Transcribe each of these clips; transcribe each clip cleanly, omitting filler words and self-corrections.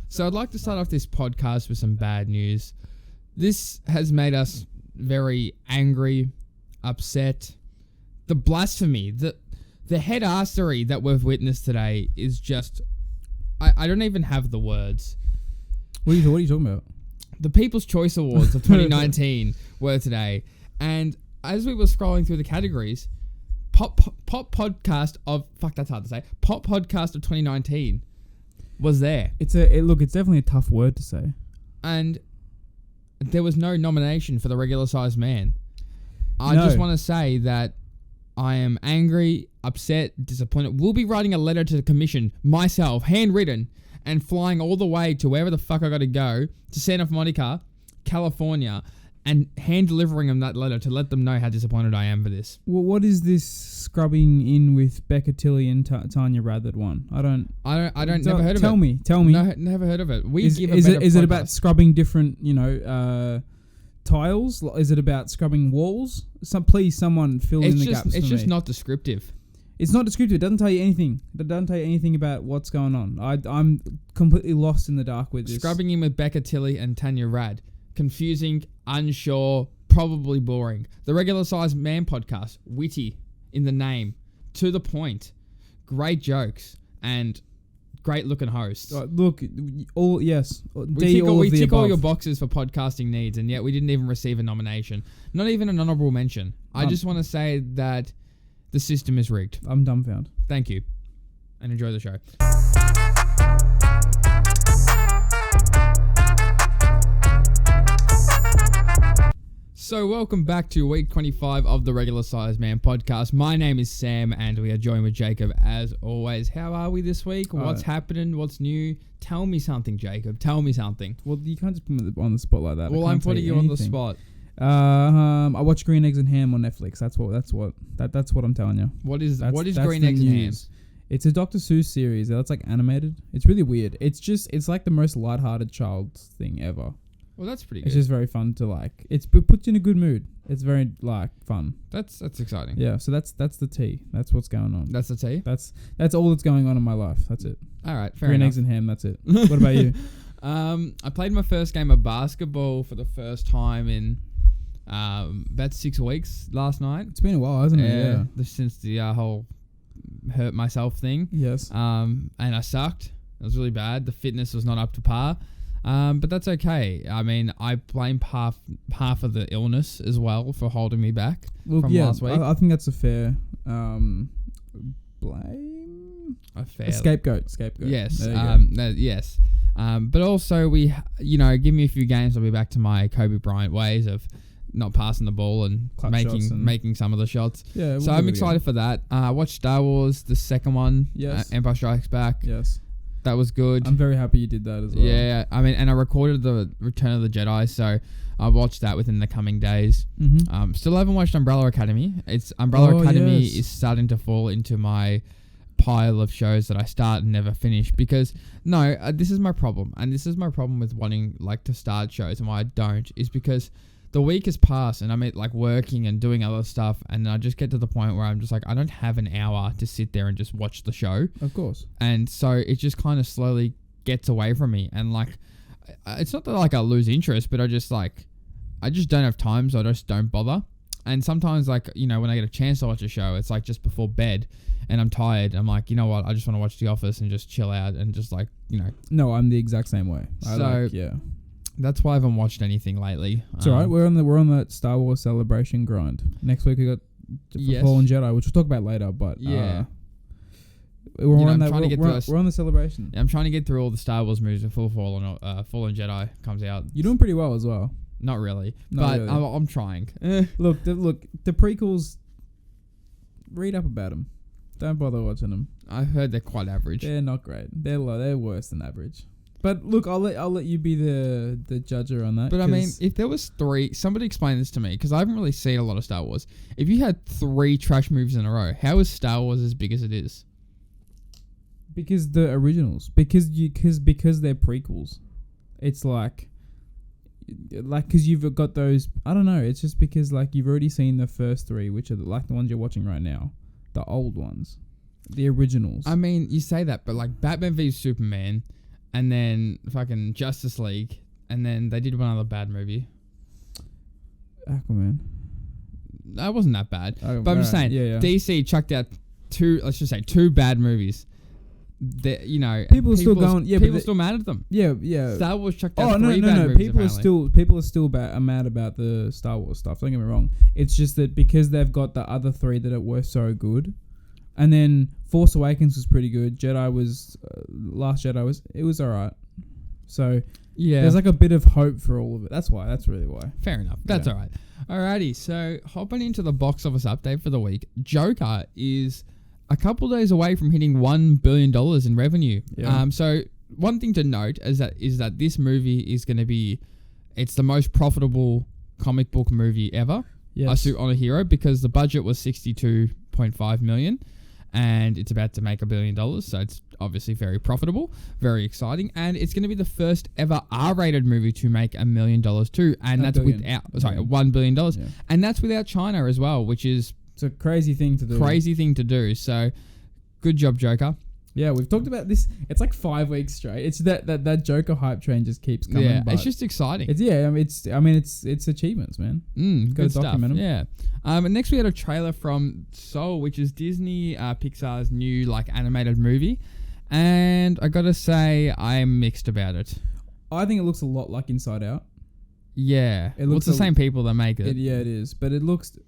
So I'd like to start off this podcast with some bad news. This has made us very angry, upset. The blasphemy, the head-arsery that we've witnessed today is just... I don't even have the words. What are you talking about? The People's Choice Awards of 2019 were today. And as we were scrolling through the categories, Pop Podcast of... Fuck, that's hard to say. Pop Podcast of 2019 was there. It's definitely a tough word to say. And there was no nomination for The Regular Sized Man. I just want to say that I am angry, upset, disappointed. We'll be writing a letter to the commission, myself, handwritten, and flying all the way to wherever the fuck I got to go, to Santa Monica, California, and hand delivering them that letter to let them know how disappointed I am for this. Well, what is this scrubbing in with Becca Tilly and Tanya Rathod one? I don't. Never heard of it. Tell me. No, never heard of it. Is it about scrubbing different, tiles? Is it about scrubbing walls? Please, someone fill in the gaps. It's just not descriptive. It's not descriptive. It doesn't tell you anything. It doesn't tell you anything about what's going on. I'm completely lost in the dark with this. Scrubbing in with Becca Tilly and Tanya Rad. Confusing, unsure, probably boring. The Regular Sized Man podcast. Witty in the name. To the point. Great jokes. And great looking hosts. Look, yes. We tick all your boxes for podcasting needs, and yet we didn't even receive a nomination. Not even an honourable mention. I just want to say that the system is rigged. I'm dumbfounded. Thank you. And enjoy the show. So welcome back to week 25 of the Regular Sized Man podcast. My name is Sam and we are joined with Jacob as always. How are we this week? What's happening? What's new? Tell me something, Jacob. Tell me something. Well, you can't just put me on the spot like that. Well, I'm putting you on the spot. I watch Green Eggs and Ham on Netflix. That's what I'm telling you. What is Green Eggs and Ham? It's a Dr. Seuss series that's like animated. It's really weird. It's like the most lighthearted child thing ever. Well, that's pretty good. It's just very fun to like. It puts you in a good mood. It's very fun. That's exciting. Yeah, so that's the tea. That's what's going on. That's the tea? That's all that's going on in my life. That's it. All right, fair enough. Green Eggs and Ham, that's it. What about you? I played my first game of basketball for the first time in about 6 weeks last night. It's been a while, hasn't it? Yeah. Since the whole hurt myself thing. Yes. And I sucked. It was really bad. The fitness was not up to par. But that's okay. I mean, I blame half of the illness as well for holding me back from last week. I think that's a fair blame. A scapegoat. Yes. Yes. But also give me a few games, I'll be back to my Kobe Bryant ways of not passing the ball and making some of the shots. Yeah. So I'm excited for that. I watched Star Wars, the second one. Yes. Empire Strikes Back. Yes. That was good. I'm very happy you did that as well. Yeah, I mean, and I recorded the Return of the Jedi, so I watched that within the coming days. Mm-hmm. Still haven't watched Umbrella Academy. Umbrella Academy is starting to fall into my pile of shows that I start and never finish because this is my problem, and this is my problem with wanting to start shows and why I don't is because the week has passed and I'm working and doing other stuff, and I just get to the point where I'm just I don't have an hour to sit there and just watch the show. Of course. And so it just kind of slowly gets away from me, and it's not that I lose interest, but I just don't have time, so I just don't bother. And sometimes when I get a chance to watch a show, it's just before bed and I'm tired. I'm like, you know what? I just want to watch The Office and just chill out and just No, I'm the exact same way. That's why I haven't watched anything lately. It's alright. We're on that Star Wars celebration grind. Next week we got Fallen Jedi, which we'll talk about later. But we're on the celebration. Yeah, I'm trying to get through all the Star Wars movies before Fallen Jedi comes out. You're doing pretty well as well. Not really, but I'm trying. Look, the prequels. Read up about them. Don't bother watching them. I've heard they're quite average. They're not great. They're worse than average. But look, I'll let you be the judger on that. But I mean, if there was three, somebody explain this to me because I haven't really seen a lot of Star Wars. If you had 3 trash movies in a row, how is Star Wars as big as it is? Because the originals, because they're prequels. It's because you've got those. I don't know. It's just because you've already seen the first 3, which are the ones you're watching right now, the old ones, the originals. I mean, you say that, but Batman v Superman. and then fucking Justice League, and then they did one other bad movie. Aquaman. That wasn't that bad. Oh, but I'm just saying, yeah. DC chucked out two bad movies. People are still going. Yeah, people are still mad at them. Yeah. Star Wars chucked out no. bad movies. People are still mad about the Star Wars stuff. Don't get me wrong. It's just that because they've got the other three that were so good, and then Force Awakens was pretty good. Last Jedi was alright. So yeah, there's like a bit of hope for all of it. That's really why. Fair enough. That's alright. Alrighty. So hopping into the box office update for the week, Joker is a couple days away from hitting $1 billion in revenue. Yeah. So one thing to note is that this movie is going to be, it's the most profitable comic book movie ever. Yes. A suit on a hero, because the budget was $62.5 million, and it's about to make $1 billion. So it's obviously very profitable, very exciting, and it's going to be the first ever R-rated movie to make $1 million too, and that's $1 billion, and that's without China as well, which is. It's a crazy thing to do. So, good job, Joker. Yeah, we've talked about this. It's like 5 weeks straight. It's that Joker hype train just keeps coming. Yeah, it's just exciting. It's achievements, man. Good stuff. Yeah. And next we had a trailer from Soul, which is Disney Pixar's new like animated movie, and I gotta say I'm mixed about it. I think it looks a lot like Inside Out. Yeah, it's the same people that make it. It is, but it looks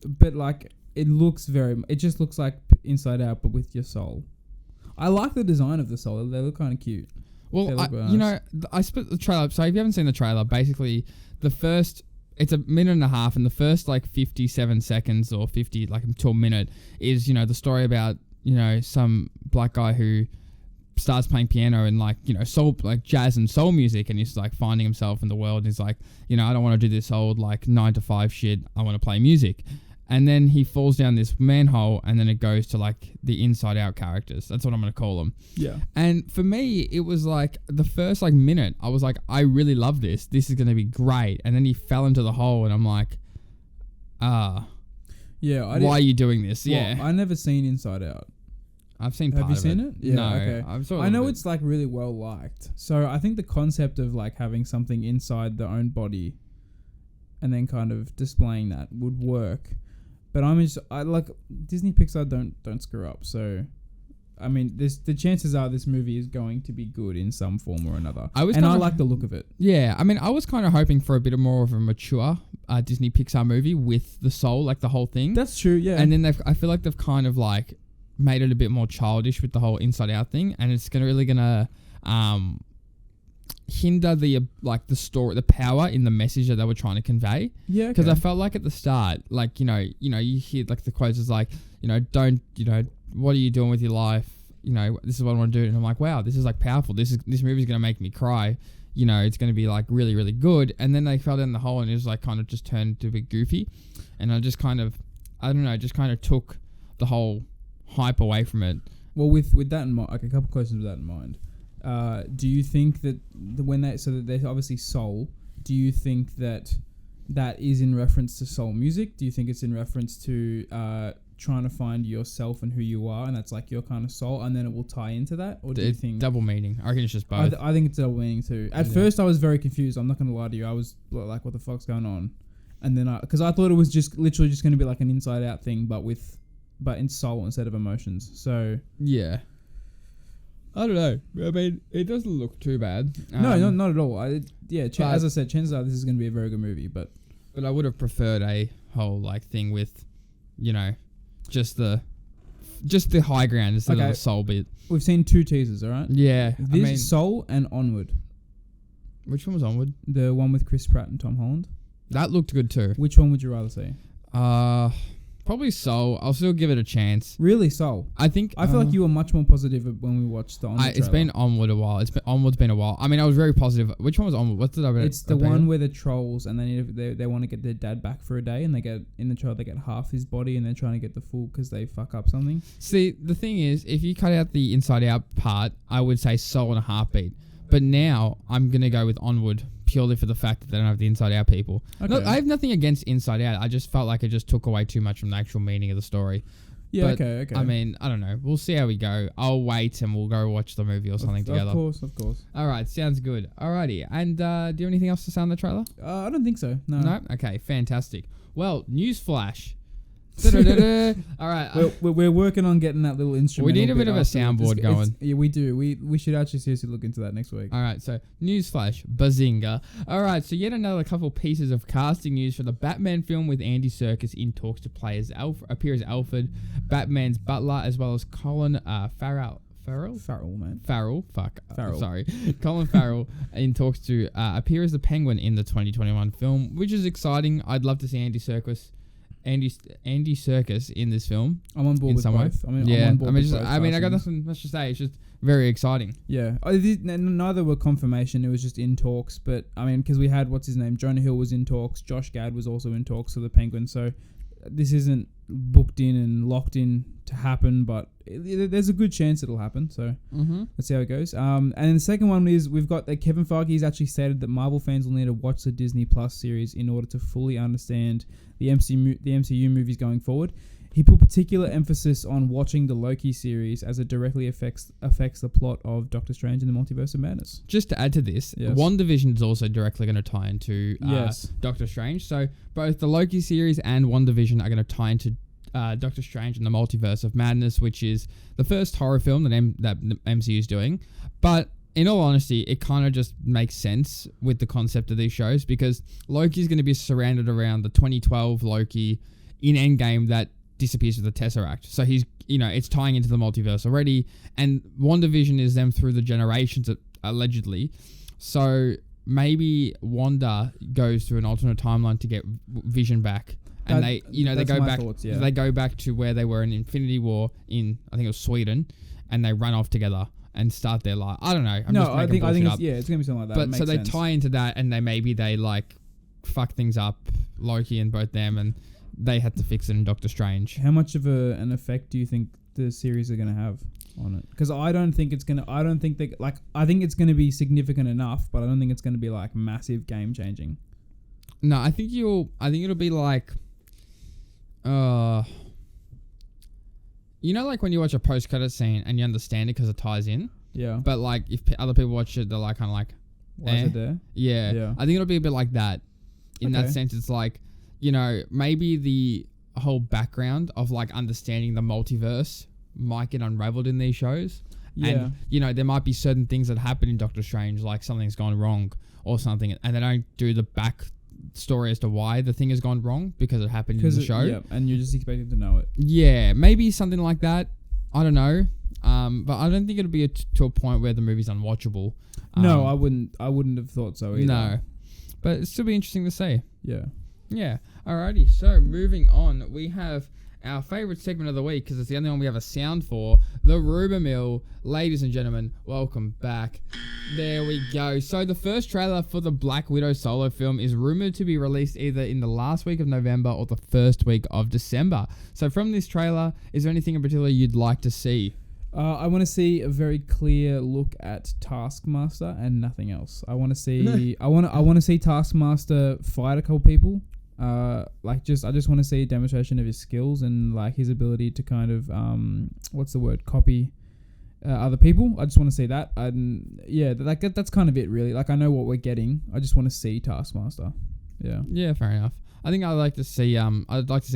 it just looks like Inside Out, but with your soul. I like the design of the soul. They look kind of cute. Well, I split the trailer. So if you haven't seen the trailer, basically it's a minute and a half, and the first like 57 seconds or 50, like until a minute, is, the story about, some black guy who starts playing piano and like, soul, like jazz and soul music, and he's like finding himself in the world. And he's like, I don't want to do this old like 9-to-5 shit. I want to play music. And then he falls down this manhole, and then it goes to like the Inside Out characters. That's what I'm going to call them. Yeah. And for me, it was like the first like minute, I was like, I really love this. This is going to be great. And then he fell into the hole, and I'm like, yeah. Why are you doing this? Well, yeah. I never seen Inside Out. I've seen part of it. Have you seen it? Yeah. No. Okay. I know it's like really well liked. So I think the concept of like having something inside their own body and then kind of displaying that would work. But I like Disney Pixar don't screw up. So, I mean, the chances are this movie is going to be good in some form or another. I like the look of it. Yeah, I mean, I was kind of hoping for a bit more of a mature Disney Pixar movie with the soul, like the whole thing. That's true. Yeah. And then I feel like they've kind of like made it a bit more childish with the whole Inside Out thing, and it's really gonna hinder the story, the power in the message that they were trying to convey. Yeah, because I felt like at the start, like you hear like the quotes is like, don't, what are you doing with your life? This is what I want to do, and I'm like, wow, this is like powerful. This movie's gonna make me cry. It's gonna be like really, really good. And then they fell down the hole, and it was like kind of just turned to a bit goofy, and I just kind of, I don't know, just kind of took the whole hype away from it. Well, with that in mind, like a couple questions with that in mind. Do you think that that there's obviously soul? Do you think that is in reference to soul music? Do you think it's in reference to trying to find yourself and who you are, and that's like your kind of soul, and then it will tie into that? Or do you think double meaning? I reckon it's just both. I think it's double meaning too. At first, I was very confused. I'm not going to lie to you. I was like, "What the fuck's going on?" And then because I thought it was just literally just going to be like an Inside Out thing, but in soul instead of emotions. So yeah. I don't know. I mean, it doesn't look too bad. No, not at all. As I said, chances are this is going to be a very good movie. But I would have preferred a whole like thing with, just the high ground instead of the soul bit. We've seen 2 teasers, all right? Yeah. Soul and Onward. Which one was Onward? The one with Chris Pratt and Tom Holland. That looked good too. Which one would you rather see? Probably Soul. I'll still give it a chance. Really, Soul? I feel like you were much more positive when we watched the Onward It's been Onward a while. Onward's been a while. I mean, I was very positive. Which one was Onward? What's the It's the one where the trolls, and then they want to get their dad back for a day, and they get half his body, and they're trying to get the full because they fuck up something. See, the thing is, if you cut out the Inside Out part, I would say Soul and a heartbeat. But now I'm gonna go with Onward purely for the fact that they don't have the Inside Out people. Okay. No, I have nothing against Inside Out. I just felt like it just took away too much from the actual meaning of the story. Yeah, but, okay. I mean, I don't know. We'll see how we go. I'll wait and we'll go watch the movie or something together. Of course. All right, sounds good. Alrighty, and do you have anything else to say on the trailer? I don't think so. No. No? Okay, fantastic. Well, newsflash. All right. We're working on getting that little instrument. We need a bit of a soundboard going. Yeah, we do. We should actually seriously look into that next week. All right, so newsflash, bazinga. All right, so yet another couple pieces of casting news for the Batman film with Andy Serkis in talks to play as appear as Alfred, Batman's butler, as well as Colin Farrell, man. Farrell. Sorry. Colin Farrell in talks to appear as the Penguin in the 2021 film, which is exciting. I'd love to see Andy Serkis in this film. I'm on board with both. I'm on board with both. I got nothing much to say. It's just very exciting. Yeah. Neither were confirmation. It was just in talks. But, I mean, because we had, Jonah Hill was in talks. Josh Gad was also in talks for the Penguin. So, this isn't booked in and locked in to happen, but there's a good chance it'll happen. So, let's see how it goes. And then the second one is we've got that Kevin Feige has actually stated that Marvel fans will need to watch the Disney Plus series in order to fully understand the MCU movies going forward. He put particular emphasis on watching the Loki series as it directly affects the plot of Doctor Strange and the Multiverse of Madness. Just to add to this, WandaVision is also directly going to tie into Doctor Strange. So both the Loki series and WandaVision are going to tie into Doctor Strange and the Multiverse of Madness, which is the first horror film that the MCU is doing. But in all honesty, it kind of just makes sense with the concept of these shows because Loki is going to be surrounded around the 2012 Loki in Endgame that disappears with the Tesseract. So he's, it's tying into the multiverse already. And WandaVision is them through the generations, allegedly. So maybe Wanda goes through an alternate timeline to get Vision back. And they go back. Thoughts, yeah. They go back to where they were in Infinity War in, I think it was Sweden, and they run off together and start their life. I don't know. I think it's gonna be something like that. But so they tie into that, and they like fuck things up, Loki and both them, and they had to fix it in Doctor Strange. How much of an effect do you think the series are going to have on it? Because I think it's going to be significant enough, but I don't think it's going to be like massive game changing. No, I think it'll be like, like when you watch a post-credit scene and you understand it because it ties in. Yeah. But like if other people watch it, they're like kind of like, why is it there? Yeah. I think it'll be a bit like that. In that sense, it's like, maybe the whole background of like understanding the multiverse might get unraveled in these shows. Yeah. And, there might be certain things that happen in Doctor Strange, like something's gone wrong or something, and they don't do the back story as to why the thing has gone wrong because it happened in the show. Yeah, and you're just expecting to know it. Yeah, maybe something like that. I don't know. But I don't think it'll be to a point where the movie's unwatchable. No, I wouldn't have thought so either. No. But it'd still be interesting to see. Yeah. Yeah. Alrighty. So moving on, we have our favourite segment of the week because it's the only one we have a sound for. The Rumour Mill. Ladies and gentlemen, welcome back. There we go. So the first trailer for the Black Widow solo film is rumoured to be released either in the last week of November or the first week of December. So from this trailer, is there anything in particular you'd like to see? I want to see a very clear look at Taskmaster and nothing else. I want to see. I want to see Taskmaster fight a couple people. I just want to see a demonstration of his skills and like his ability to kind of copy other people. I just want to see that. And yeah, that's kind of it really. Like I know what we're getting. I just want to see Taskmaster. Yeah. Yeah, fair enough. I think I'd like to see a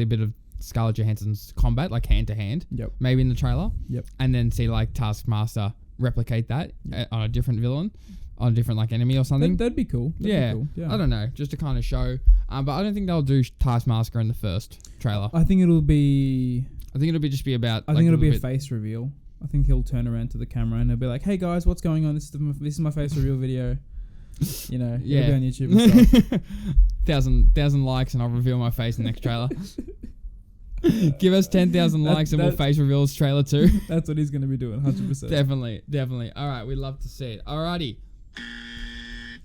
bit of Scarlett Johansson's combat, like hand to hand. Yep. Maybe in the trailer. Yep. And then see like Taskmaster replicate that on a different villain, on a different like enemy or something. That'd be cool. Yeah. I don't know, just to kind of show. But I don't think they'll do Taskmaster in the first trailer. I think it'll be about. I think it'll be a face reveal. I think he'll turn around to the camera and he'll be like, "Hey guys, what's going on? This is my face reveal video." It'll be on YouTube and stuff. 1,000 likes and I'll reveal my face in the next trailer. Give us 10,000 likes and we'll face reveal this trailer too. That's what he's going to be doing, 100%. Definitely. All right, we'd love to see it. Alrighty.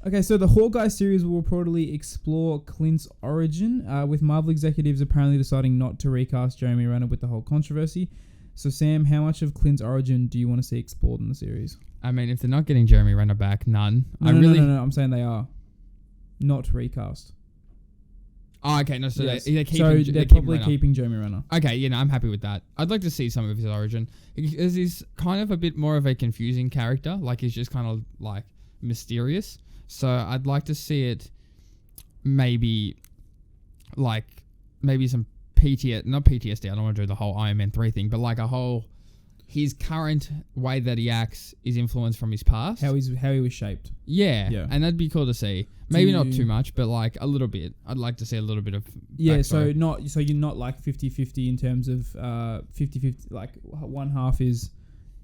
Okay, so the Hawkeye series will reportedly explore Clint's origin, with Marvel executives apparently deciding not to recast Jeremy Renner with the whole controversy. So, Sam, how much of Clint's origin do you want to see explored in the series? I mean, if they're not getting Jeremy Renner back, none. No, I'm saying they are. Not recast. Oh, okay. No, so Yes. they're keeping. They're probably keeping Jeremy Renner. Okay, I'm happy with that. I'd like to see some of his origin. Because he's kind of a bit more of a confusing character. Like, he's just kind of, like, mysterious. So I'd like to see it maybe some not PTSD. I don't want to do the whole Iron Man 3 thing, but like his current way that he acts is influenced from his past. How he was shaped. Yeah. And that'd be cool to see. Maybe not too much, but like a little bit. I'd like to see a little bit of backstory. So you're not like 50-50 in terms of 50-50, like one half is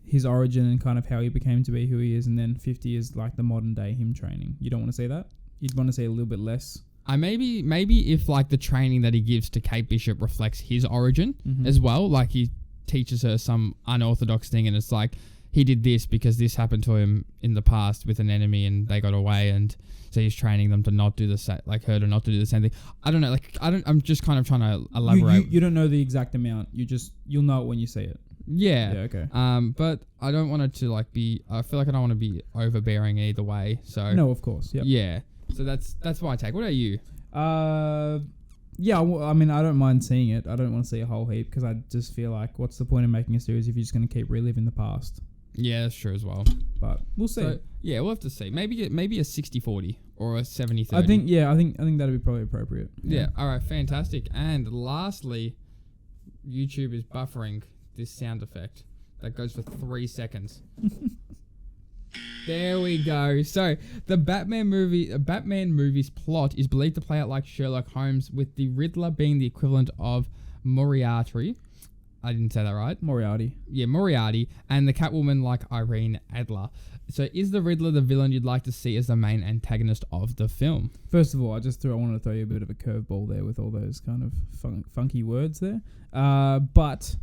his origin and kind of how he became to be who he is, and then 50 is like the modern day him training. You don't want to see that? You'd want to see a little bit less. Maybe if like the training that he gives to Kate Bishop reflects his origin as well, like he teaches her some unorthodox thing and it's like he did this because this happened to him in the past with an enemy and they got away, and so he's training them to not do the same, like her to not to do the same thing. I don't know, I'm just kind of trying to elaborate. You don't know the exact amount. You'll know it when you see it. Yeah. Okay. But I don't want it to like be. I feel like I don't want to be overbearing either way. So no, of course. Yep. Yeah. So that's my take. What about you? Yeah. Well, I mean, I don't mind seeing it. I don't want to see a whole heap because I just feel like, what's the point of making a series if you're just going to keep reliving the past? Yeah, that's true as well. But we'll see. So, yeah, we'll have to see. Maybe a 60-40 or a 70-30. I think that'd be probably appropriate. Yeah. All right. Fantastic. And lastly, YouTube is buffering this sound effect that goes for 3 seconds. There we go. So the Batman movie's plot is believed to play out like Sherlock Holmes, with the Riddler being the equivalent of Moriarty. I didn't say that right. Moriarty. Yeah, Moriarty, and the Catwoman like Irene Adler. So is the Riddler the villain you'd like to see as the main antagonist of the film? First of all, I wanted to throw you a bit of a curveball there with all those kind of funky words there. But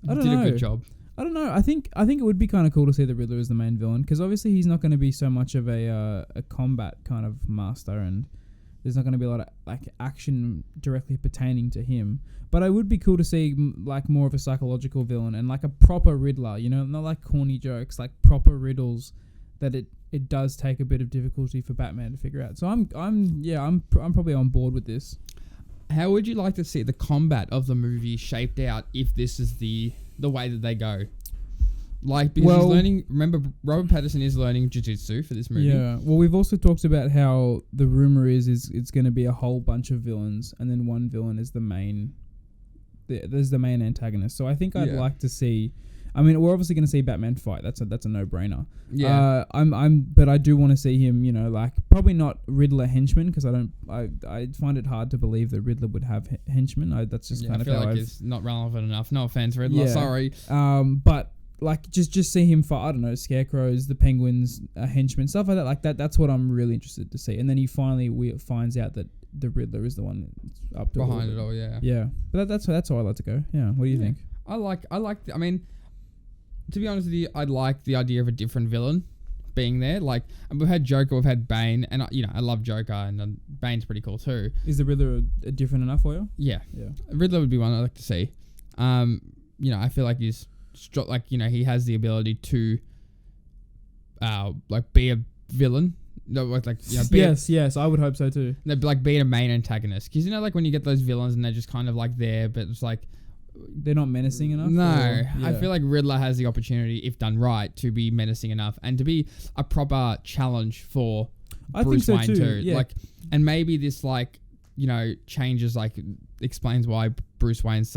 I don't know. Did a good job. I don't know. I think it would be kind of cool to see the Riddler as the main villain, because obviously he's not going to be so much of a combat kind of master, and there's not going to be a lot of like action directly pertaining to him. But it would be cool to see like more of a psychological villain and like a proper Riddler. You know, not like corny jokes, like proper riddles that it does take a bit of difficulty for Batman to figure out. So I'm probably on board with this. How would you like to see the combat of the movie shaped out if this is the way that they go? Like, because he's learning. Remember, Robert Pattinson is learning jiu-jitsu for this movie. Yeah. Well, we've also talked about how the rumor is it's going to be a whole bunch of villains, and then one villain is the main. There's the main antagonist. So I think I'd like to see. I mean, we're obviously going to see Batman fight. That's a no-brainer. Yeah. But I do want to see him. You know, like probably not Riddler henchman, because I find it hard to believe that Riddler would have henchmen. That's just kind of how I feel like it's not relevant enough. No offense, Riddler. Yeah. Sorry. But like just see him fight. I don't know, scarecrows, the penguins, henchmen, stuff like that. Like that's what I'm really interested to see. And then he finally finds out that the Riddler is the one that's up to behind it all. Yeah. Yeah. But that's how I like to go. Yeah. What do you think? I like. I mean, to be honest with you, I'd like the idea of a different villain being there. Like, we've had Joker, we've had Bane, and I love Joker, and Bane's pretty cool too. Is the Riddler different enough for you? Yeah. Riddler would be one I'd like to see. I feel like he's he has the ability to be a villain. No, yes, I would hope so too. No, like being a main antagonist, because like when you get those villains and they're just kind of like there, but it's like they're not menacing enough. No, I feel like Riddler has the opportunity, if done right, to be menacing enough and to be a proper challenge for Bruce Wayne too. Yeah. Like, and maybe this changes, like explains why Bruce Wayne's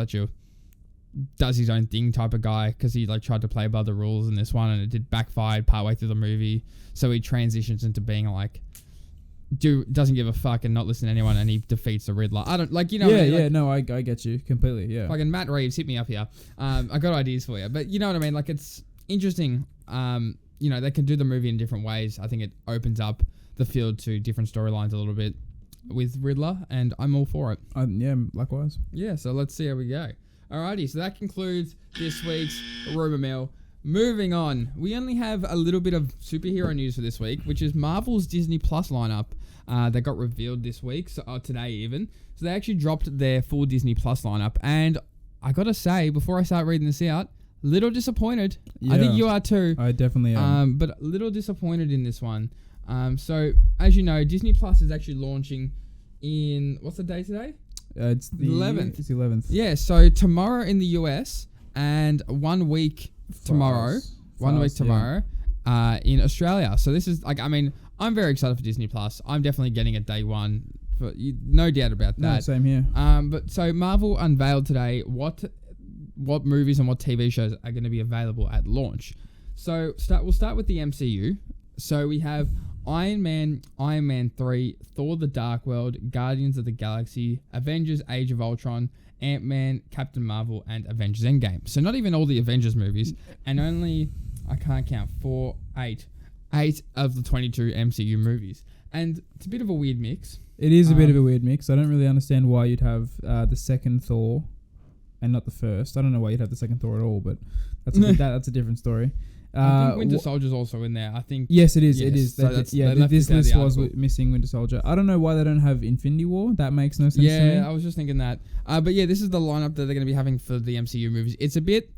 does his own thing type of guy, because he tried to play by the rules in this one and it did backfire partway through the movie. So he transitions into being doesn't give a fuck and not listen to anyone, and he defeats the Riddler. I don't no, I get you completely. Yeah, fucking Matt Reeves, hit me up here. I got ideas for you, but you know what I mean. Like, it's interesting. They can do the movie in different ways. I think it opens up the field to different storylines a little bit with Riddler, and I'm all for it. Yeah, likewise. Yeah, so let's see how we go. Alrighty, so that concludes this week's Rumour Mill. Moving on, we only have a little bit of superhero news for this week, which is Marvel's Disney Plus lineup that got revealed this week, today even. So they actually dropped their full Disney Plus lineup, and I gotta say, before I start reading this out, little disappointed. Yeah, I think you are too. I definitely am. But a little disappointed in this one. So, as you know, Disney Plus is actually launching in what's the day today? It's the 11th. It's the 11th. Yeah, so tomorrow in the US and 1 week tomorrow. In Australia. So this is like, I mean, I'm very excited for Disney Plus. I'm definitely getting it day one. No doubt about that. No, same here. But so Marvel unveiled today what movies and what TV shows are going to be available at launch. So we'll start with the MCU. So we have Iron Man 3, Thor: The Dark World, Guardians of the Galaxy, Avengers: Age of Ultron, Ant-Man, Captain Marvel, and Avengers: Endgame. So not even all the Avengers movies, and only, I can't count, 8 of the 22 MCU movies. And it's a bit of a weird mix. It is a bit of a weird mix. I don't really understand why you'd have the second Thor and not the first. I don't know why you'd have the second Thor at all, but that's a different story. I think Winter Soldier's also in there. I think. Yes, it is. Yes. It is. So this list was missing Winter Soldier. I don't know why they don't have Infinity War. That makes no sense to me. Yeah, I was just thinking that. But yeah, this is the lineup that they're going to be having for the MCU movies. It's a bit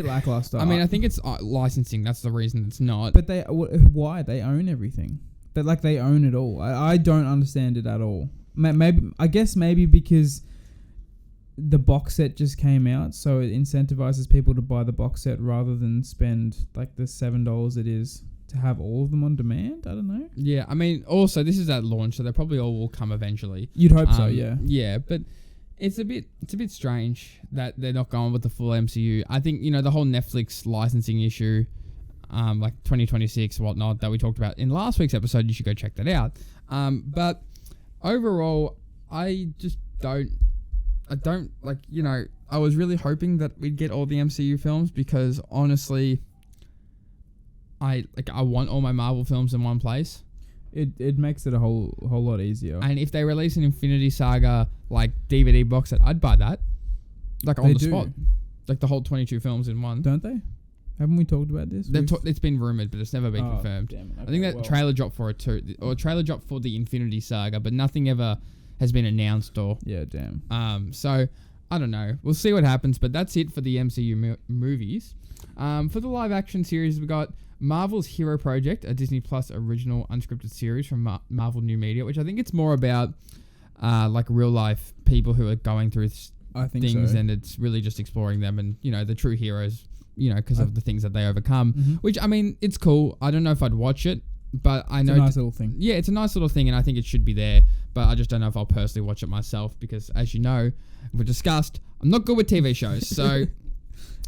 lackluster. I mean, I think it's licensing. That's the reason it's not. But why? They own everything. They own it all. I don't understand it at all. Maybe because the box set just came out, so it incentivizes people to buy the box set rather than spend like the $7 it is to have all of them on demand. I don't know. Yeah, I mean, also this is at launch, so they probably all will come eventually. You'd hope so, yeah. Yeah, but it's a bit strange that they're not going with the full MCU. I think, the whole Netflix licensing issue, like 2026 whatnot that we talked about in last week's episode. You should go check that out. But overall, I don't like, I was really hoping that we'd get all the MCU films because honestly, I want all my Marvel films in one place. It makes it a whole lot easier. And if they release an Infinity Saga like DVD box set, I'd buy that. Like on the spot. Like the whole 22 films in one. Don't they? Haven't we talked about this? It's been rumored, but it's never been confirmed. Damn it. Okay, I think that trailer dropped for it too, or a trailer dropped for the Infinity Saga, but nothing ever has been announced or. Yeah, damn. So I don't know. We'll see what happens, but that's it for the MCU movies. For the live action series, we got Marvel's Hero Project, a Disney Plus original unscripted series from Marvel New Media, which I think it's more about like real life people who are going through things, and it's really just exploring them and the true heroes, because of the things that they overcome. Mm-hmm. Which, I mean, it's cool. I don't know if I'd watch it, but I know it's a nice little thing. Yeah, it's a nice little thing, and I think it should be there. But I just don't know if I'll personally watch it myself because, as you know, we've discussed, I'm not good with TV shows, so.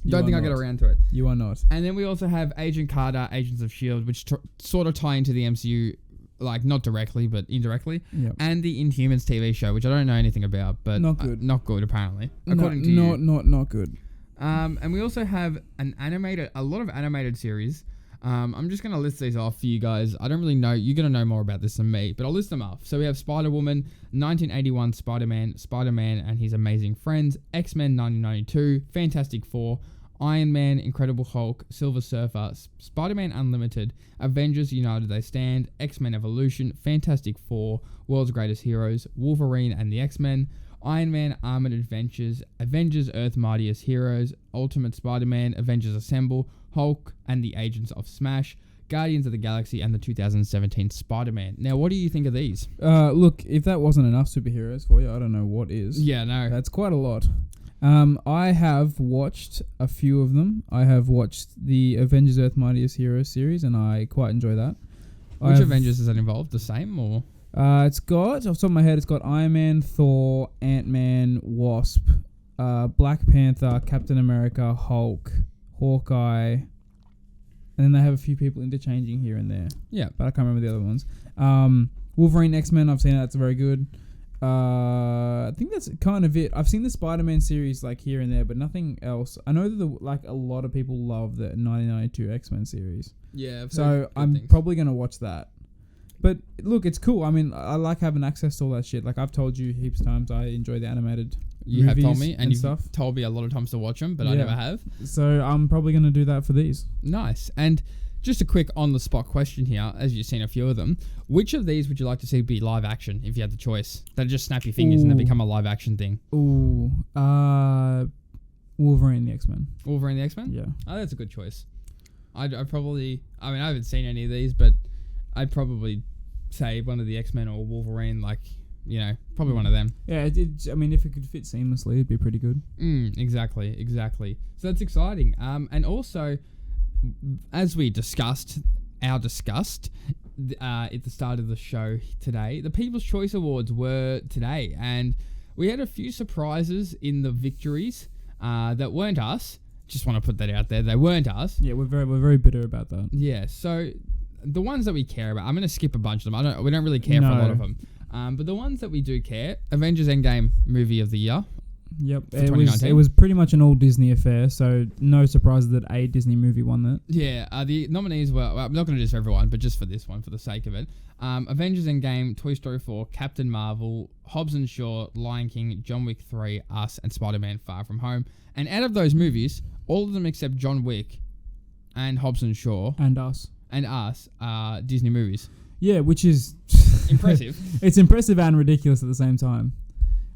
Don't think I'll get around to it. You are not. And then we also have Agent Carter, Agents of S.H.I.E.L.D., which sort of tie into the MCU, like not directly, but indirectly. Yep. And the Inhumans TV show, which I don't know anything about, but not good. Not good, apparently, according to you. Not good. And we also have a lot of animated series. I'm just going to list these off for you guys. I don't really know. You're going to know more about this than me, but I'll list them off. So we have Spider-Woman, 1981 Spider-Man and His Amazing Friends, X-Men 1992, Fantastic Four, Iron Man, Incredible Hulk, Silver Surfer, Spider-Man Unlimited, Avengers United They Stand, X-Men Evolution, Fantastic Four, World's Greatest Heroes, Wolverine and the X-Men, Iron Man Armored Adventures, Avengers Earth Mightiest Heroes, Ultimate Spider-Man, Avengers Assemble, Hulk and the Agents of Smash, Guardians of the Galaxy, and the 2017 Spider-Man. Now, what do you think of these? Look, if that wasn't enough superheroes for you, I don't know what is. Yeah, no. That's quite a lot. I have watched a few of them. I have watched the Avengers Earth Mightiest Heroes series, and I quite enjoy that. Which Avengers is that involved? The same, or...? It's got, off the top of my head, it's got Iron Man, Thor, Ant-Man, Wasp, Black Panther, Captain America, Hulk, Hawkeye, and then they have a few people interchanging here and there. Yeah. But I can't remember the other ones. Wolverine, X-Men, I've seen that. It's very good. I think that's kind of it. I've seen the Spider-Man series like here and there, but nothing else. I know that a lot of people love the 1992 X-Men series. Yeah. So I'm probably going to watch that. But look, it's cool. I mean, I like having access to all that shit. Like I've told you heaps of times, I enjoy the animated You have told me, and you've stuff. told me a lot of times to watch them, but I never have. So I'm probably going to do that for these. Nice. And just a quick on-the-spot question here, as you've seen a few of them. Which of these would you like to see be live action if you had the choice? They just snap your fingers and they become a live action thing. Wolverine the X-Men. Wolverine the X-Men? Yeah. Oh, that's a good choice. I'd probably... I mean, I haven't seen any of these, but I'd probably say one of the X-Men or Wolverine, like, you know, probably one of them. Yeah, I mean, if it could fit seamlessly, it'd be pretty good. Exactly. So that's exciting. And also, as we discussed, at the start of the show today, the People's Choice Awards were today, and we had a few surprises in the victories that weren't us. Just want to put that out there. They weren't us. Yeah, we're very bitter about that. Yeah, so the ones that we care about, I'm going to skip a bunch of them. We don't really care for a lot of them. But the ones that we do care, Avengers Endgame movie of the year. Yep, it was pretty much an all Disney affair, so no surprise that a Disney movie won that. Yeah, the nominees were, I'm not going to do this for everyone, but just for this one, for the sake of it. Avengers Endgame, Toy Story 4, Captain Marvel, Hobbs and Shaw, Lion King, John Wick 3, Us, and Spider-Man Far From Home. And out of those movies, all of them except John Wick and Hobbs and Shaw and Us are Disney movies. Yeah, which is impressive. It's impressive and ridiculous at the same time.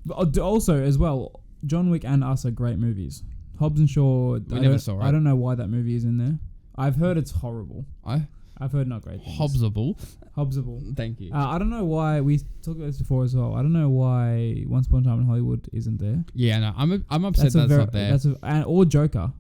But also, as well, John Wick and Us are great movies. Hobbs and Shaw, we never saw it. I don't know why that movie is in there. I've heard it's horrible. I've heard not great things. Hobbsable. Thank you. I don't know why, we talked about this before as well. I don't know why Once Upon a Time in Hollywood isn't there. Yeah, no, I'm upset that's not there. Or Joker.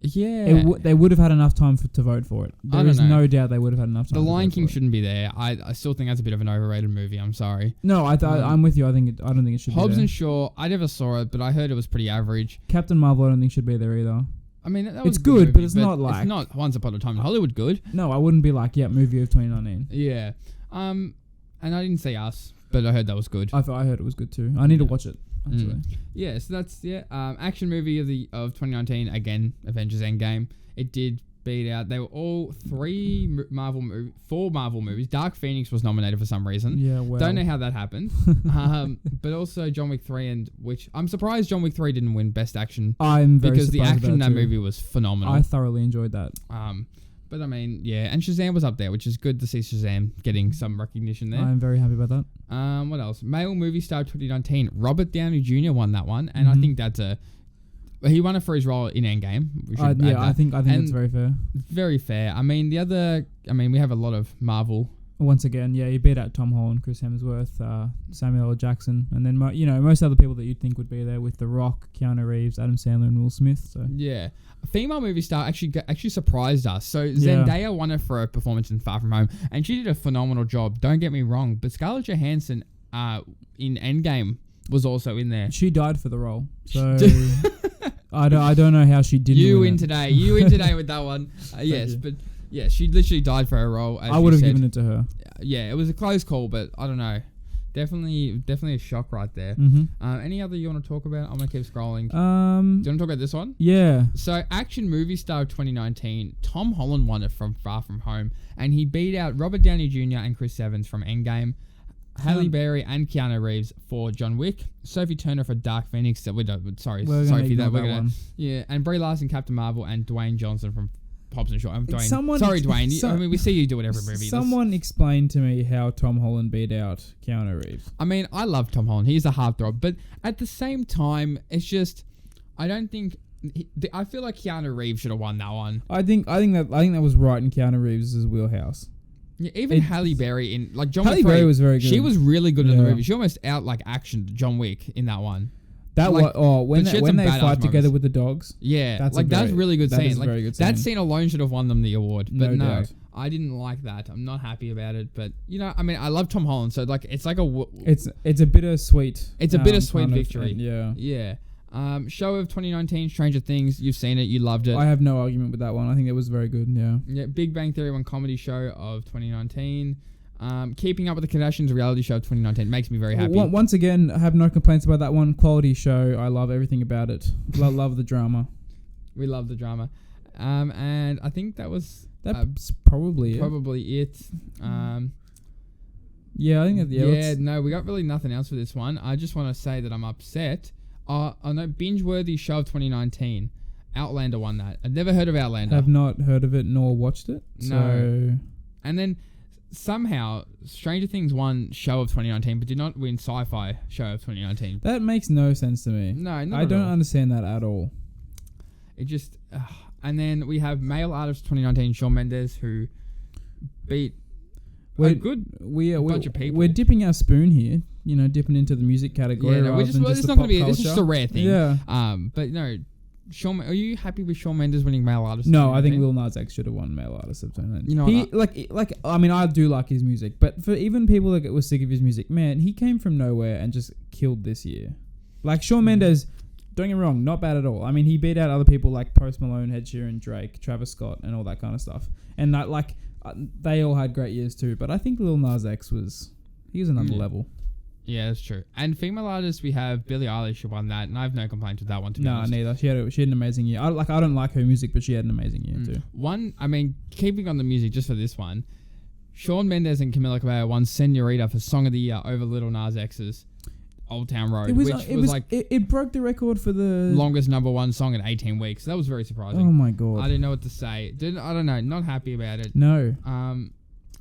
Yeah. They would have had enough time to vote for it. There is no doubt they would have had enough time. The Lion King shouldn't be there. I still think that's a bit of an overrated movie. I'm sorry. No, I'm with you. I don't think it should be there. Hobbs and Shaw, I never saw it, but I heard it was pretty average. Captain Marvel, I don't think should be there either. I mean, that was it's good, movie, but it's not like... It's not Once Upon a Time in Hollywood good. No, I wouldn't be like, movie of 2019. Yeah. And I didn't see Us, but I heard that was good. I heard it was good too. I need to watch it, actually. Yeah, so that's, action movie of 2019, again, Avengers Endgame. It did beat out. They were all four Marvel movies. Dark Phoenix was nominated for some reason. Yeah, well. Don't know how that happened. But also John Wick 3, which I'm surprised John Wick 3 didn't win Best Action. I'm very surprised because the action in that movie was phenomenal. I thoroughly enjoyed that. But I mean, yeah, and Shazam was up there, which is good to see Shazam getting some recognition there. I'm very happy about that. What else? Male Movie Star 2019. Robert Downey Jr. won that one, and I think that's he won it for his role in Endgame. I think it's very fair. Very fair. I mean, we have a lot of Marvel. Once again, he beat out Tom Holland, Chris Hemsworth, Samuel L. Jackson, and then most other people that you'd think would be there with The Rock, Keanu Reeves, Adam Sandler, and Will Smith. So yeah, a female movie star actually surprised us. So Zendaya won it for her performance in Far From Home, and she did a phenomenal job. Don't get me wrong, but Scarlett Johansson in Endgame was also in there. She died for the role, so I don't know how she didn't. You win today with that one. Yes, but. Yeah, she literally died for her role. I would have given it to her. Yeah, it was a close call, but I don't know. Definitely a shock right there. Any other you want to talk about? I'm going to keep scrolling. Do you want to talk about this one? Yeah. So, Action Movie Star of 2019, Tom Holland won it from Far From Home, and he beat out Robert Downey Jr. and Chris Evans from Endgame, Halle Berry and Keanu Reeves for John Wick, Sophie Turner for Dark Phoenix. Sorry for that. Yeah, and Brie Larson, Captain Marvel, and Dwayne Johnson from Hobbs and Shaw. Dwayne. We see you do it every movie. Someone explain to me how Tom Holland beat out Keanu Reeves. I mean, I love Tom Holland. He's a heartthrob. But at the same time, it's just... I don't think... I feel like Keanu Reeves should have won that one. I think that was right in Keanu Reeves' wheelhouse. Yeah, even Halle Berry in... Like John Wick 3, Halle Berry was very good. She was really good in the movie. She almost actioned John Wick in that one. When they fight together with the dogs. Yeah, that's a really good scene. Very good scene. That scene alone should have won them the award. But no, doubt. I didn't like that. I'm not happy about it. But I mean, I love Tom Holland, so it's like it's a bittersweet. It's a bittersweet victory. Yeah. Show of 2019, Stranger Things. You've seen it. You loved it. I have no argument with that one. I think it was very good. Yeah. Yeah. Big Bang Theory, one comedy show of 2019. Keeping Up with the Kardashians reality show of 2019 makes me very happy. Once again, I have no complaints about that one. Quality show. I love everything about it. Love the drama. We love the drama. And I think that's probably it. Yeah, I think no, we got really nothing else for this one. I just want to say that I'm upset. I know binge-worthy show of 2019. Outlander won that. I've never heard of Outlander. I've not heard of it nor watched it. No. And then somehow Stranger Things won show of 2019 but did not win sci-fi show of 2019. That makes no sense to me. No, I don't understand that at all. It just and then we have male artist 2019 Shawn Mendes, who beat a good bunch of people. We're dipping our spoon here, dipping into the music category. Yeah, no, rather than it's just not going to be. This is just a rare thing. Yeah. But no, are you happy with Shawn Mendes winning male artist? No, I think Lil Nas X should have won male artist of 2019. You know, I do like his music, but for even people that were sick of his music, man, he came from nowhere and just killed this year. Like Shawn Mendes, don't get me wrong, not bad at all. I mean, he beat out other people like Post Malone, Ed Sheeran, Drake, Travis Scott, and all that kind of stuff. And they all had great years too. But I think Lil Nas X was another level. Yeah, that's true. And female artists, we have Billie Eilish who won that, and I have no complaints with that one. To be honest. Neither. She had an amazing year. I don't like her music, but she had an amazing year too. Keeping on the music just for this one, Shawn Mendes and Camila Cabello won Senorita for Song of the Year over Lil Nas X's Old Town Road, it broke the record for the longest #1 song in 18 weeks. That was very surprising. Oh my god! I didn't know what to say. I don't know. Not happy about it. No.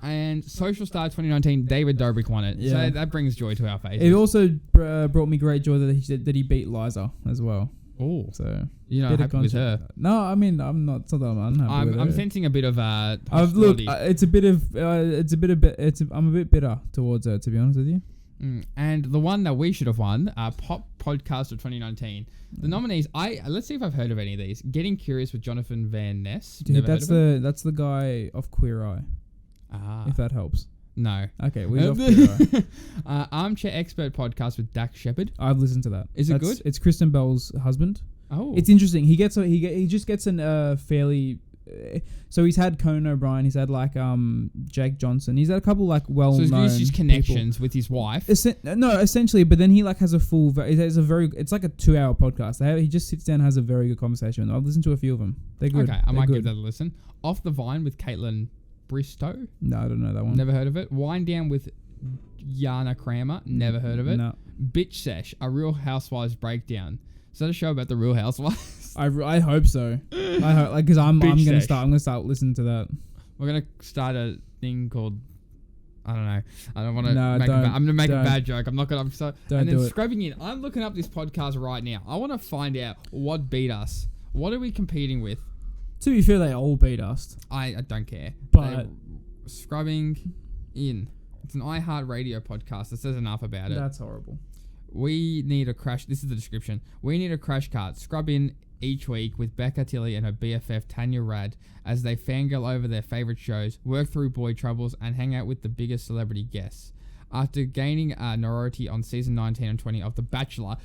And Social Star 2019, David Dobrik won it. Yeah. So that brings joy to our faces. It also brought me great joy that he beat Liza as well. Oh, so you're not happy with her? No, I mean I'm not. It's not that I'm unhappy with her. I'm sensing a bit of look, I'm a bit bitter towards her, to be honest with you. And the one that we should have won, Pop Podcast of 2019. The nominees, let's see if I've heard of any of these. Getting Curious with Jonathan Van Ness. Dude, that's the guy off Queer Eye. If that helps. No. Okay, we're off Queer Eye. Armchair Expert Podcast with Dak Shepard. I've listened to that. Is it good? It's Kristen Bell's husband. Oh, it's interesting. He just gets an fairly. So he's had Conan O'Brien. He's had Jake Johnson. He's had a couple well-known. So he's used his connections with his wife. Essentially, but then he has a full. It's like a 2-hour podcast. He just sits down and has a very good conversation. I've listened to a few of them. They're good. Okay, I might give that a listen. Off the Vine with Caitlin Bristow. No, I don't know that one. Never heard of it. Wind Down with Yana Kramer. Never heard of it. No. Bitch Sesh, a Real Housewives breakdown. Is that a show about the Real Housewives? I hope so. I hope because I'm gonna start listening to that. We're gonna start a thing called I don't know. I don't want to. I'm gonna make a bad joke. I'm not gonna. And then scrubbing in. I'm looking up this podcast right now. I want to find out what beat us. What are we competing with? To be fair, they all beat us. I don't care. But scrubbing in. It's an iHeartRadio podcast that says enough about it. That's horrible. We need a crash. This is the description. We need a crash cart. Scrub in each week with Becca Tilly and her BFF Tanya Rad as they fangirl over their favourite shows, work through boy troubles, and hang out with the biggest celebrity guests. After gaining a notoriety on season 19 and 20 of The Bachelor.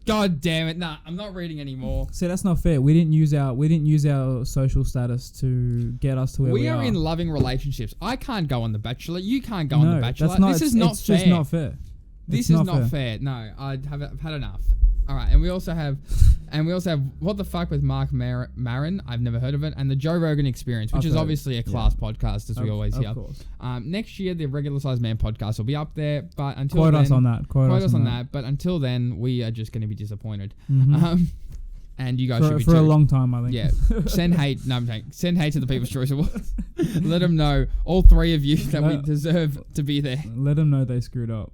God damn it! Nah, I'm not reading anymore. See, that's not fair. We didn't use our social status to get us to where we are. We are in loving relationships. I can't go on The Bachelor. You can't go on The Bachelor. This is not fair. It's just not fair. This is not fair. No, I've had enough. All right, and we also have What the Fuck with Mark Maron. I've never heard of it, and the Joe Rogan Experience, which is obviously a class podcast, as we always hear. Of course. Next year, the Regular Size Man podcast will be up there, but until quote then, us on that. Quote us on that. But until then, we are just going to be disappointed. Mm-hmm. And you guys should be for too. a long time, I think. Yeah, send hate. No, I'm saying send hate to the People's Choice Awards. Let them know, all three of you, that we deserve to be there. Let them know they screwed up.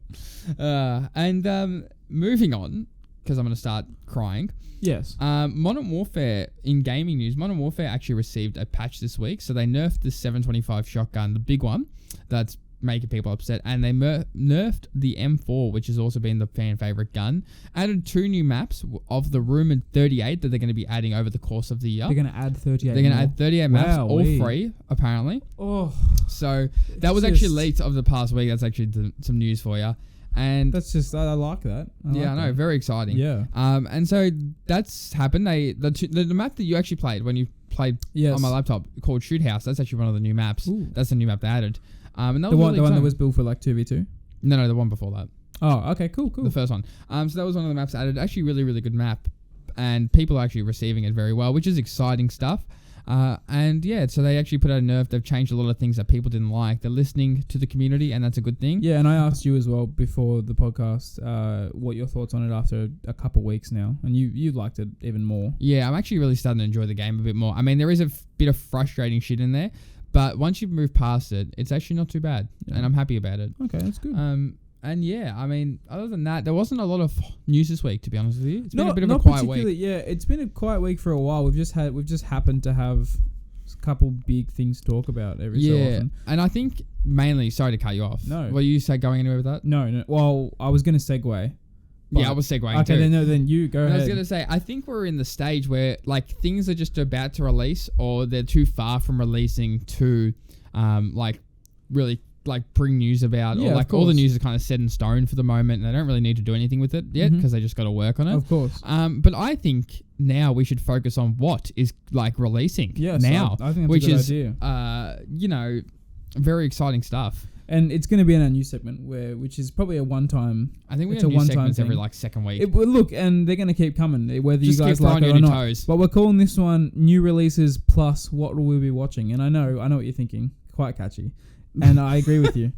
And moving on, because I'm going to start crying. Yes. Modern Warfare, in gaming news, Modern Warfare actually received a patch this week. So they nerfed the 725 shotgun, the big one, that's making people upset. And they nerfed the M4, which has also been the fan favorite gun. Added 2 new maps of the rumored 38 that they're going to be adding over the course of the year. They're going to add 38 They're going to add 38 maps, all free, apparently. Oh. So that was actually leaked over the past week. That's actually some news for you. And that's just, I like that. I know, very exciting. Yeah. And so that's happened. The map that you actually played when you played on my laptop called Shoot House, that's actually one of the new maps. Ooh. That's the new map they added. And that the one that was built for like 2v2? No, the one before that. Oh, okay, cool. The first one. So that was one of the maps added. Actually, really, really good map. And people are actually receiving it very well, which is exciting stuff. And yeah, so they actually put out a nerf. They've changed a lot of things that people didn't like. They're listening to the community, and that's a good thing. Yeah, and I asked you as well before the podcast what your thoughts on it after a couple weeks now, and you liked it even more. Yeah, I'm actually really starting to enjoy the game a bit more. I mean, there is a bit of frustrating shit in there, but once you move past it, it's actually not too bad, and I'm happy about it. Okay, that's good. And yeah, I mean, other than that, there wasn't a lot of news this week, to be honest with you. It's been a bit of a quiet week. Yeah, it's been a quiet week for a while. We've just happened to have a couple big things to talk about every so often. And I think mainly, sorry to cut you off. No. Were you going anywhere with that? No. Well, I was going to segue. Yeah, I was segueing okay, too. then you go ahead. I was going to say, I think we're in the stage where like things are just about to release, or they're too far from releasing to like really like bring news about, or like all the news is kind of set in stone for the moment, and they don't really need to do anything with it yet because they just got to work on it. Of course. But I think now we should focus on what is like releasing now, I think that's which a good is idea. you know, very exciting stuff. And it's going to be in our new segment, which is probably a one-time. I think we have new segments every like second week. Look, and they're going to keep coming, whether just you guys like it or not. Toes. But we're calling this one New Releases Plus What Will We Be Watching? And I know what you're thinking. Quite catchy, and I agree with you.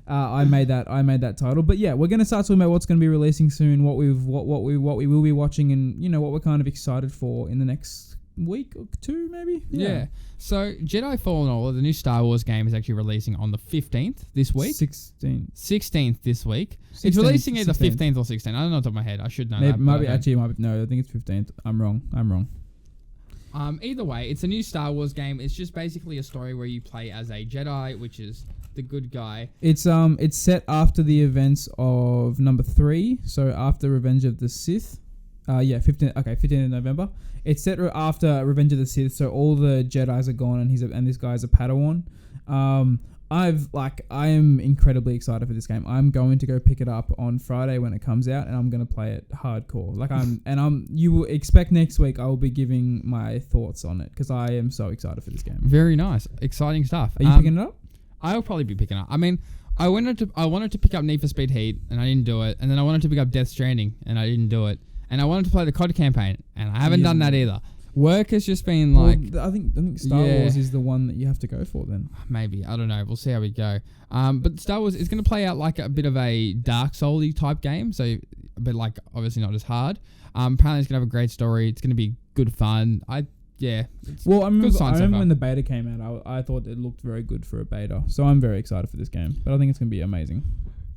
I made that title. But yeah, we're going to start talking about what's going to be releasing soon, what we will be watching, and you know what we're kind of excited for in the next week or two, maybe. Yeah. So Jedi Fallen Order, the new Star Wars game, is actually releasing on the 15th this week. 16th this week. 16th, it's releasing either 15th or 16th. I don't know off the top of my head. I should know that. No, I think it's 15th. I'm wrong. Either way, it's a new Star Wars game. It's just basically a story where you play as a Jedi, which is the good guy. It's set after the events of number 3, so after Revenge of the Sith. 15th of November. It's set after Revenge of the Sith, so all the Jedis are gone, and this guy's a Padawan. I am incredibly excited for this game. I'm going to go pick it up on Friday when it comes out, and I'm going to play it hardcore. You will expect next week I will be giving my thoughts on it because I am so excited for this game. Very nice, exciting stuff. Are you picking it up? I'll probably be picking up. I mean, I wanted to pick up Need for Speed Heat, and I didn't do it, and then I wanted to pick up Death Stranding, and I didn't do it. And I wanted to play the COD campaign, and I haven't done that either. Work has just been like... I think Star Wars is the one that you have to go for then. Maybe. I don't know. We'll see how we go. But Star Wars is going to play out like a bit of a Dark Souls-y type game, so but like obviously not as hard. Apparently it's going to have a great story. It's going to be good fun. I remember when the beta came out, I thought it looked very good for a beta. So I'm very excited for this game. But I think it's going to be amazing.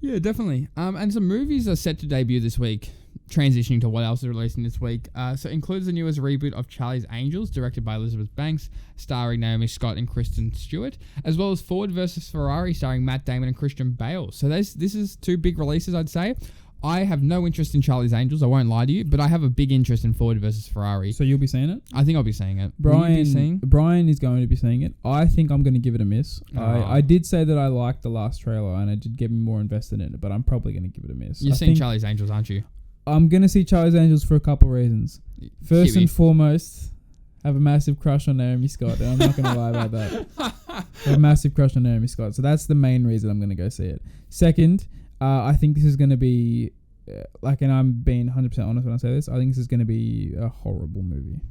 Yeah, definitely. And some movies are set to debut this week, transitioning to what else is releasing this week. So it includes the newest reboot of Charlie's Angels, directed by Elizabeth Banks, starring Naomi Scott and Kristen Stewart, as well as Ford vs. Ferrari, starring Matt Damon and Christian Bale. So this is 2 big releases, I'd say. I have no interest in Charlie's Angels, I won't lie to you, but I have a big interest in Ford vs. Ferrari. So you'll be seeing it? I think I'll be seeing it. Brian is going to be seeing it. I think I'm going to give it a miss. I did say that I liked the last trailer and it did get me more invested in it, but I'm probably going to give it a miss. You're seeing Charlie's Angels, aren't you? I'm going to see Charlie's Angels for a couple reasons. First and foremost, I have a massive crush on Naomi Scott, and I'm not going to lie about that. I have a massive crush on Naomi Scott, so that's the main reason I'm going to go see it. Second, I think this is going to be... and I'm being 100% honest when I say this, I think this is going to be a horrible movie.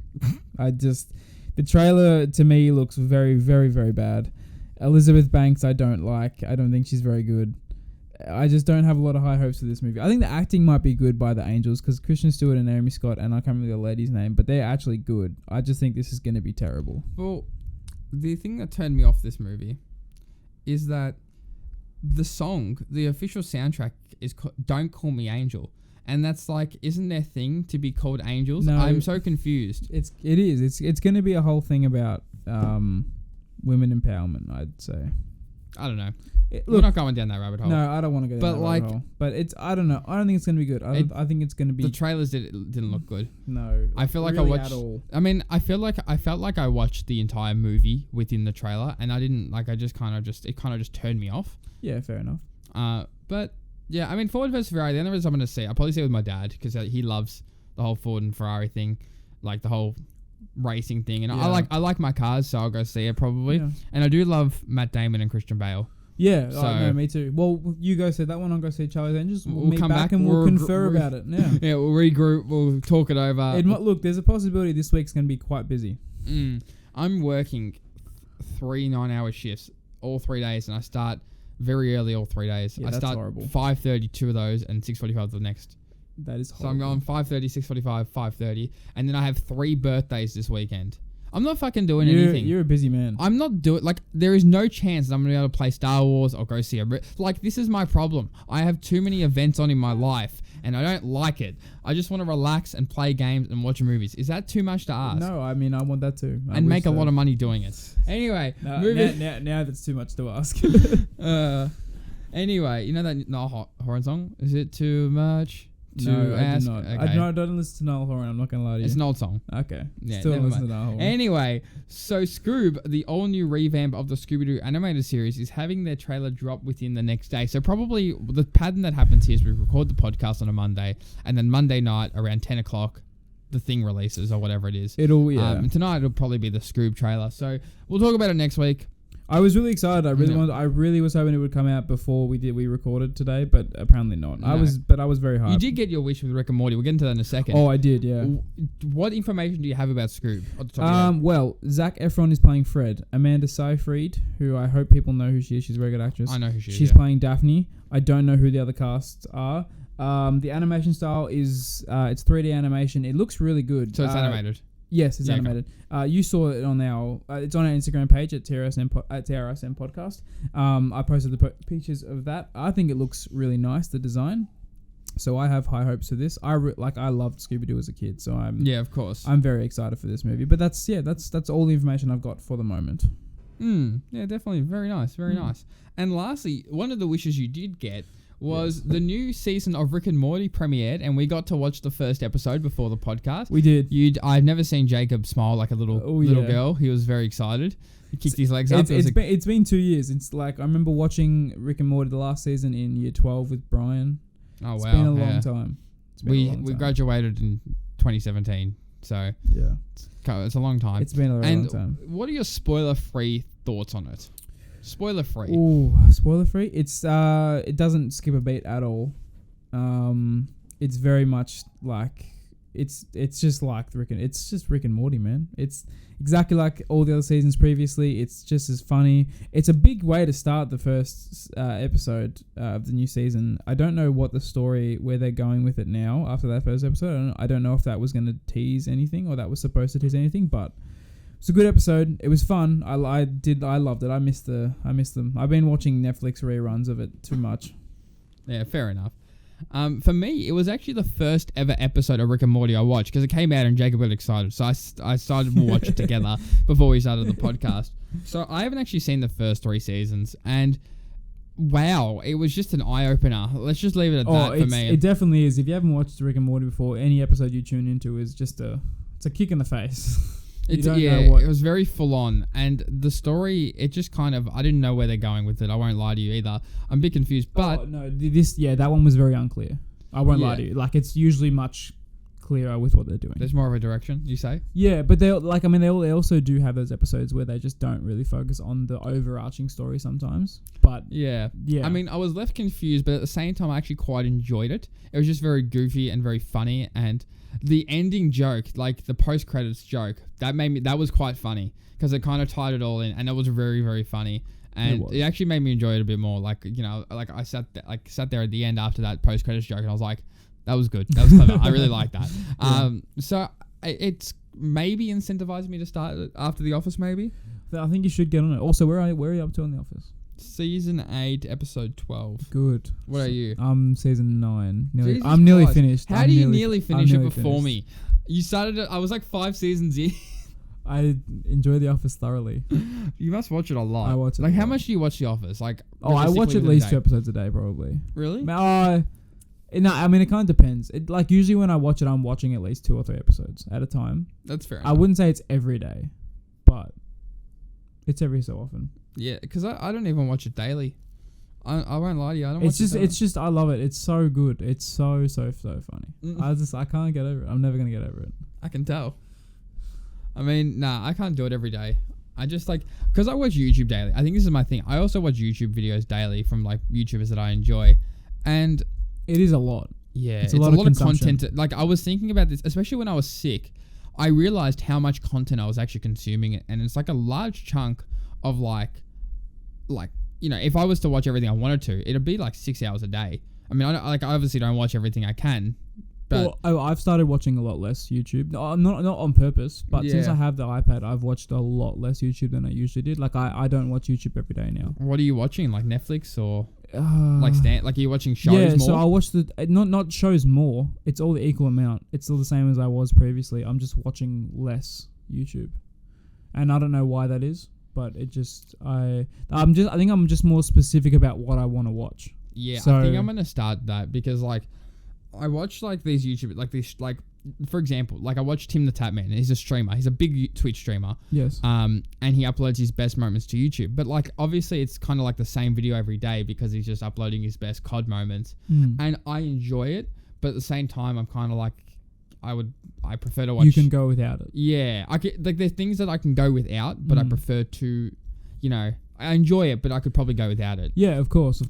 The trailer to me looks very, very, very bad. Elizabeth Banks I don't like. I don't think she's very good. I just don't have a lot of high hopes for this movie. I think the acting might be good by the Angels because Kristen Stewart and Naomi Scott, and I can't remember the lady's name, but they're actually good. I just think this is going to be terrible. Well, the thing that turned me off this movie is that the song, the official soundtrack is Don't Call Me Angel. And that's like, isn't their thing to be called angels? No, I'm so confused. It is. It's going to be a whole thing about women empowerment, I'd say. I don't know. We're not going down that rabbit hole. No, I don't want to go down that rabbit hole. But I don't know. I don't think it's going to be good. I think it's going to be... The trailers didn't look good. No. I feel like really I watched... I felt like I watched the entire movie within the trailer, and I didn't... Like, it kind of just turned me off. Yeah, fair enough. But... Yeah, I mean, Ford vs. Ferrari, the only reason I'm going to see it, I'll probably see it with my dad, because he loves the whole Ford and Ferrari thing, like the whole racing thing. And I like my cars, so I'll go see it probably. Yeah. And I do love Matt Damon and Christian Bale. Yeah, so, no, me too. Well, you go see that one, I'll go see Charlie's Angels. We'll meet come back and we'll confer about it. Yeah. Yeah, we'll regroup, we'll talk it over. Look, there's a possibility this week's going to be quite busy. I'm working 3 9-hour shifts all 3 days, and I start... very early all 3 days. Yeah, I start horrible. 5:30 2 of those and 6:45 the next. That is horrible. So I'm going 5:30, 6:45, 5:30, and then I have 3 birthdays this weekend. I'm not fucking doing anything. You're a busy man. I'm not doing... Like, there is no chance that I'm going to be able to play Star Wars or go see a... Like, this is my problem. I have too many events on in my life, and I don't like it. I just want to relax and play games and watch movies. Is that too much to ask? No, I mean, I want that too. And make a lot of money doing it. Anyway, now that's too much to ask. Anyway, you know that Niall Horan song? Is it too much to I ask? do not. Okay. I don't listen to Niall Horan. I'm not going to lie to you. It's an old song. Okay. Yeah, Still never listen mind. to Niall Horan. Anyway, so Scoob, the all-new revamp of the Scooby-Doo animated series, is having their trailer drop within the next day. So probably the pattern that happens here is we record the podcast on a Monday, and then Monday night around 10 o'clock, the thing releases or whatever it is. And tonight it'll probably be the Scoob trailer. So we'll talk about it next week. I was really excited. I really was hoping it would come out before we recorded today, but apparently not. No. I was very hyped. You did get your wish with Rick and Morty. We'll get into that in a second. Oh, I did, yeah. What information do you have about Scoob? Off the top of your head? Well, Zac Efron is playing Fred. Amanda Seyfried, who I hope people know who she is. She's a very good actress. I know who she is. She's playing Daphne. I don't know who the other casts are. The animation style is it's 3D animation. It looks really good. So it's animated. Yes, it's animated. You saw it on our it's on our Instagram page at TRSM Podcast. I posted the pictures of that. I think it looks really nice, the design. So I have high hopes for this. I loved Scooby-Doo as a kid, so of course. I'm very excited for this movie. But that's all the information I've got for the moment. Yeah, definitely. Very nice. Very nice. And lastly, one of the wishes you did get was the new season of Rick and Morty premiered, and we got to watch the first episode before the podcast. We did. I've never seen Jacob smile like a little girl. He was very excited. He kicked his legs up. It's been 2 years. It's like I remember watching Rick and Morty the last season in year 12 with Brian. Oh, wow. It's been a long time. We graduated in 2017, so it's a long time. It's been a long time. What are your spoiler-free thoughts on it? Spoiler free. Ooh, spoiler free. It's it doesn't skip a beat at all. It's very much like it's just like Rick and Morty, man. It's exactly like all the other seasons previously. It's just as funny. It's a big way to start the first episode of the new season. I don't know where they're going with it now after that first episode. I don't know if that was going to tease anything or that was supposed to tease anything, but it's a good episode. It was fun. I loved it. I missed them. I've been watching Netflix reruns of it too much. Yeah, fair enough. For me, it was actually the first ever episode of Rick and Morty I watched because it came out and Jacob got excited. So I started to watch it together before we started the podcast. So I haven't actually seen the first 3 seasons, and wow, it was just an eye-opener. Let's just leave it at that for me. It definitely is. If you haven't watched Rick and Morty before, any episode you tune into is just it's a kick in the face. It was very full on, and the story, it just kind of, I didn't know where they're going with it. I won't lie to you either. I'm a bit confused, but that one was very unclear. I won't lie to you. Like, it's usually much clearer with what they're doing. There's more of a direction, you say? Yeah, but they also do have those episodes where they just don't really focus on the overarching story sometimes. But yeah. I mean, I was left confused, but at the same time, I actually quite enjoyed it. It was just very goofy and very funny, and the ending joke, like the post-credits joke, that was quite funny because it kind of tied it all in, and it was very, very funny. And it actually made me enjoy it a bit more. Like, you know, like I sat there at the end after that post-credits joke, and I was like, that was good. That was clever. I really like that. So it's maybe incentivized me to start after The Office, maybe. I think you should get on it. Also, where are you up to on The Office? Season 8, episode 12. Good. What are you? Season 9. I'm nearly finished. How do you nearly finish it before me? You started it, I was like 5 seasons in. I enjoy The Office thoroughly. You must watch it a lot. I watch it. Like, how much do you watch The Office? Like, I watch at least 2 episodes a day, probably. Really? No, I mean, it kind of depends. Like, usually when I watch it, I'm watching at least 2 or 3 episodes at a time. That's fair. I wouldn't say it's every day, but it's every so often. Yeah, because I don't even watch it daily. I won't lie to you. I don't. It's just I love it. It's so good. It's so funny. I can't get over it. I'm never gonna get over it. I can tell. I mean, I can't do it every day. I just because I watch YouTube daily. I think this is my thing. I also watch YouTube videos daily from like YouTubers that I enjoy, and it is a lot. Yeah, it's a lot of content. Like, I was thinking about this, especially when I was sick. I realized how much content I was actually consuming, and it's like a large chunk of like, you know, if I was to watch everything I wanted to, it'd be like 6 hours a day. I mean, I obviously don't watch everything I can, but I've started watching a lot less YouTube. No, not on purpose, but since I have the iPad, I've watched a lot less YouTube than I usually did. Like, I don't watch YouTube every day now. What are you watching? Like Netflix or? Like you're watching shows more? Yeah, so I watch not shows more. It's all the equal amount. It's still the same as I was previously. I'm just watching less YouTube. And I don't know why that is, but it just I think I'm just more specific about what I want to watch. Yeah, so I think I'm gonna start that because like I watch like these YouTube for example, like I watch Tim the Tapman. He's a streamer. He's a big Twitch streamer. Yes. And he uploads his best moments to YouTube. But like obviously it's kind of like the same video every day because he's just uploading his best COD moments. And I enjoy it, but at the same time I'm kind of like I prefer to watch. You can go without it. Yeah, like there's things that I can go without, but I prefer to, I enjoy it, but I could probably go without it. Yeah, of course.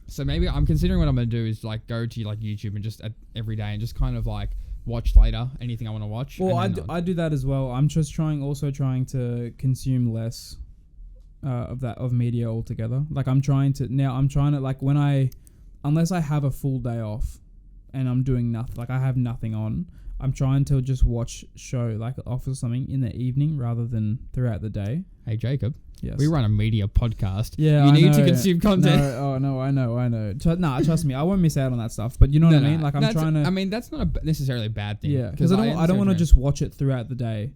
So maybe I'm considering what I'm going to do is like go to like YouTube and just every day and just kind of like watch later anything I want to watch. Well, I do that as well. I'm just trying to consume less of media altogether. Like I'm trying to like unless I have a full day off and I'm doing nothing, like I have nothing on, I'm trying to just watch show like off or something in the evening rather than throughout the day. Hey Jacob. Yes. We run a media podcast. Yeah, you need to consume content. No, I know. Trust me, I won't miss out on that stuff. But you know what I mean? Like I'm trying to. I mean, that's not necessarily a bad thing. Yeah, because I don't want to just watch it throughout the day,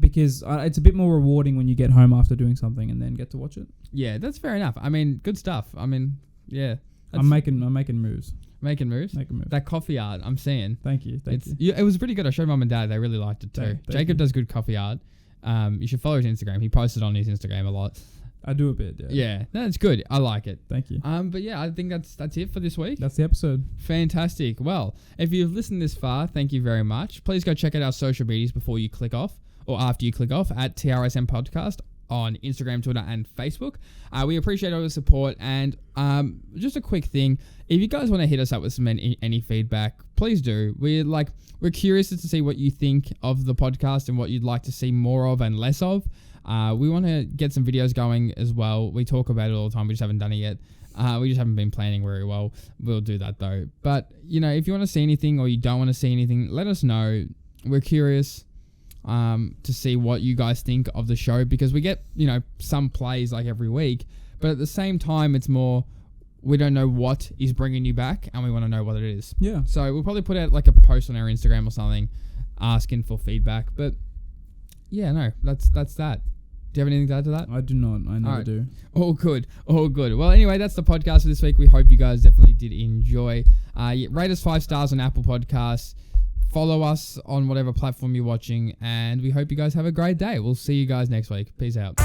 because it's a bit more rewarding when you get home after doing something and then get to watch it. Yeah, that's fair enough. I mean, good stuff. I mean, yeah. I'm making moves. Making moves. That coffee art I'm seeing. Thank you. It was pretty good. I showed Mum and Dad. They really liked it too. Jacob does good coffee art. You should follow his Instagram. He posted on his Instagram a lot. I do a bit, yeah. Yeah, that's good. I like it. Thank you. But yeah, I think that's it for this week. That's the episode. Fantastic. Well, if you've listened this far, thank you very much. Please go check out our social medias before you click off or after you click off at TRSM Podcast on Instagram, Twitter, and Facebook. We appreciate all the support. And just a quick thing, if you guys want to hit us up with some any feedback, please do. We're curious to see what you think of the podcast and what you'd like to see more of and less of. We want to get some videos going as well. We talk about it all the time. We just haven't done it yet. We just haven't been planning very well. We'll do that though. But, if you want to see anything or you don't want to see anything, let us know. We're curious to see what you guys think of the show, because we get, some plays like every week. But at the same time, it's more, we don't know what is bringing you back and we want to know what it is. Yeah. So we'll probably put out like a post on our Instagram or something asking for feedback. But yeah, no, that's that. Do you have anything to add to that? I do not. I never do. All good. Well, anyway, that's the podcast for this week. We hope you guys definitely did enjoy. Rate us 5 stars on Apple Podcasts. Follow us on whatever platform you're watching. And we hope you guys have a great day. We'll see you guys next week. Peace out.